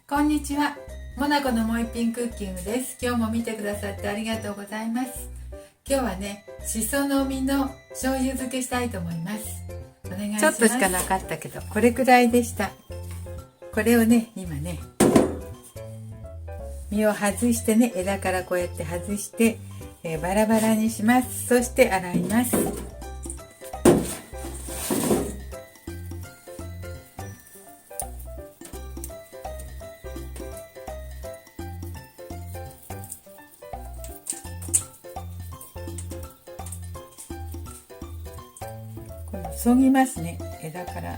こんにちは。モナコのもう一品クッキングです。今日も見てくださってありがとうございます。今日はね、しその実の醤油漬けしたいと思います。お願いします。ちょっとしかなかったけど、これくらいでした。これをね、今ね、実を外してね、枝からこうやって外して、バラバラにします。そして洗います。そぎますね。枝から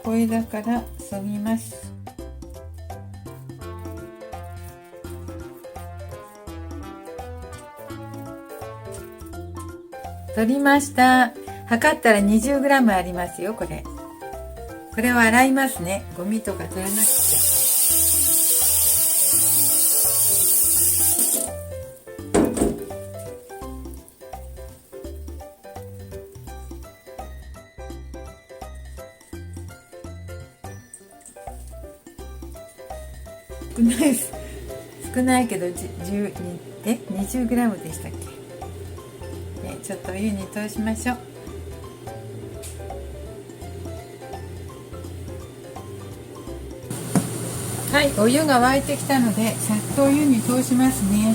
小枝からそぎます。取りました。測ったら 20g ありますよ。これを洗いますね。ゴミとか取らなくちゃ。少ないです。少ないけど20g でしたっけ、ね、ちょっとお湯に通しましょう。はい、お湯が沸いてきたのでさっとお湯に通しますね。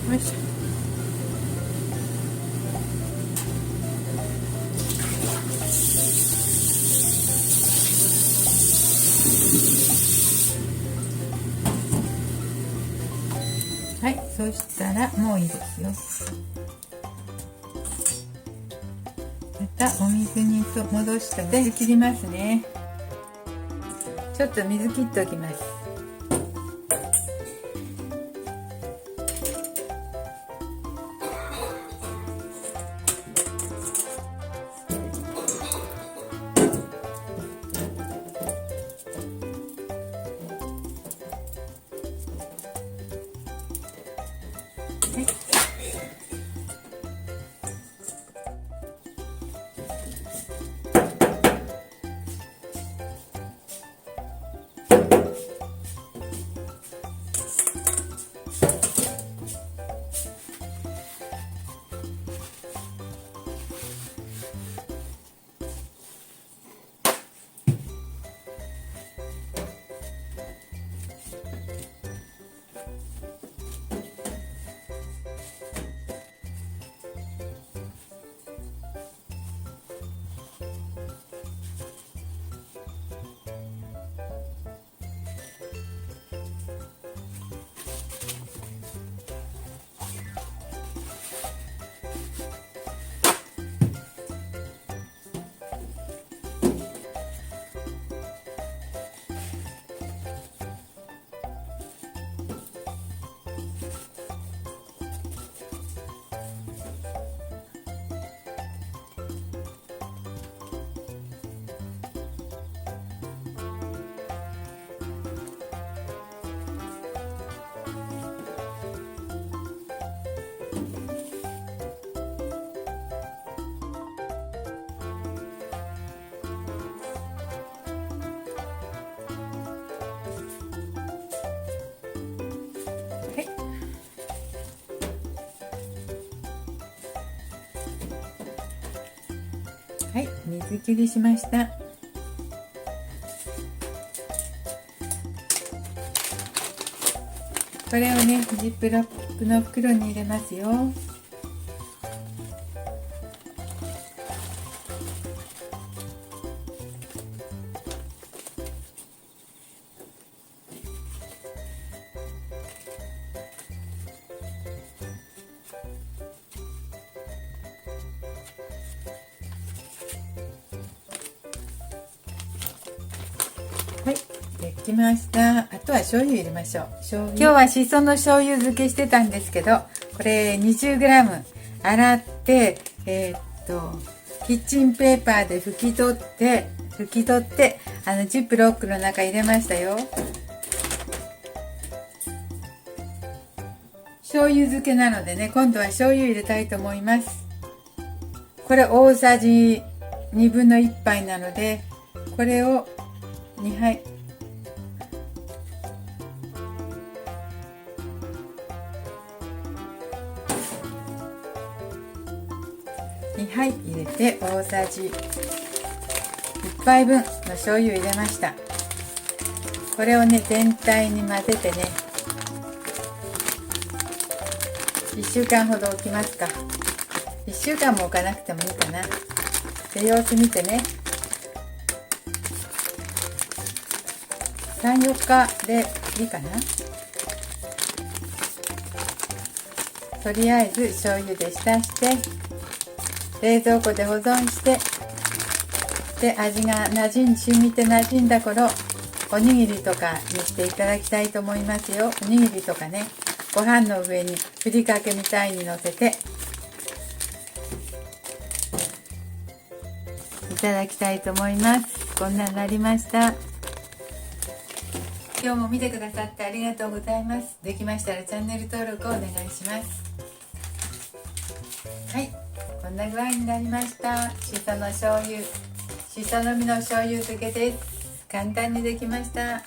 よいしょ。はい、そしたらもういいですよ。またお水に戻して水切りますね。ちょっと水切っておきます。はい、水切りしました。これをね、ジップロックの袋に入れますよ。はい、できました。あとは醤油入れましょう。今日はしその醤油漬けしてたんですけど、これ 20g 洗ってキッチンペーパーで拭き取ってジップロックの中入れましたよ。醤油漬けなのでね、今度は醤油入れたいと思います。これ大さじ1/2杯なので、これを2杯入れて、大さじ1杯分の醤油入れました。これをね、全体に混ぜてね、1週間ほど置きますか。1週間も置かなくてもいいかな。で、様子見てね。3、4日でいいかな。とりあえず醤油で浸して冷蔵庫で保存して、で、味が染みて馴染んだ頃、おにぎりとかにしていただきたいと思いますよ。おにぎりとかね、ご飯の上にふりかけみたいにのせていただきたいと思います。こんなになりました。今日も見てくださってありがとうございます。できましたらチャンネル登録をお願いします。はい、こんな具合になりました。しその実の醤油漬けです。簡単にできました。